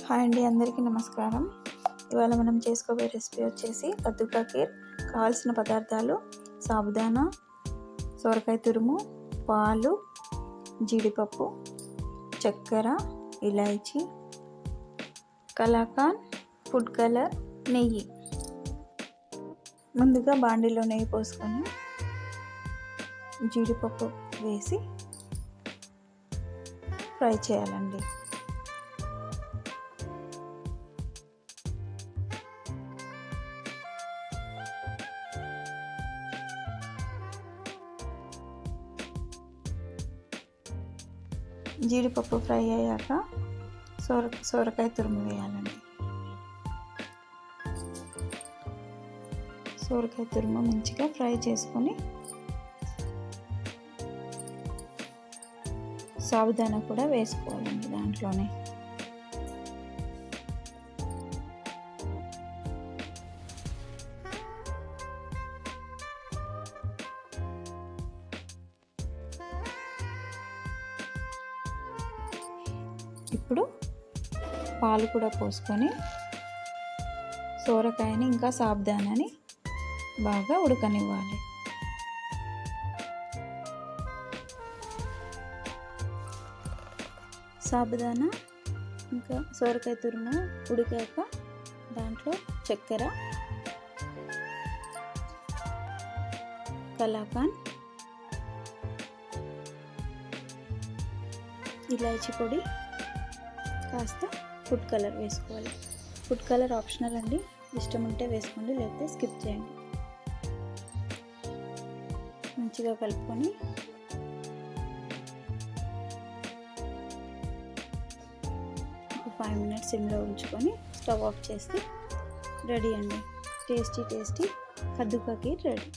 Hi అండి, అందరికీ నమస్కారం. ఇవాళ మనం చేసుకోబోయే రెసిపీ వచ్చేసి కద్దు కా ఖీర్. కావాల్సిన పదార్థాలు: సాబుదానా, సొరకాయ తురుము, పాలు, జీడిపప్పు, చక్కెర, ఇలాచీ, కలాకాండ్, ఫుడ్ కలర్, నెయ్యి. ముందుగా బాండీలో నెయ్యి పోసుకొని జీడిపప్పు వేసి ఫ్రై చేయాలండి. జీడిపప్పు ఫ్రై అయ్యాక సొరకాయ తురుము వేయాలండి. సొరకాయ తురుము మంచిగా ఫ్రై చేసుకొని సాబుదానా కూడా వేసుకోవాలండి దాంట్లోనే. ఇప్పుడు పాలు కూడా పోసుకొని సోరకాయని ఇంకా సాబుదానాని బాగా ఉడకనివ్వాలి. సాబుదానా ఇంకా సోరకాయ తురుము ఉడికాక దాంట్లో చక్కెర, కలాకాండ్, ఇలాచీ పొడి, కాస్త ఫుడ్ కలర్ వేసుకోవాలి. ఫుడ్ కలర్ ఆప్షనల్ అండి, ఇష్టం ఉంటే వేసుకోండి, లేకపోతే స్కిప్ చేయండి. మంచిగా కలుపుకొని ఒక 5 minutes సిమ్లో ఉంచుకొని స్టవ్ ఆఫ్ చేస్తే రెడీ అండి. టేస్టీ కద్దు కా ఖీర్ రెడీ.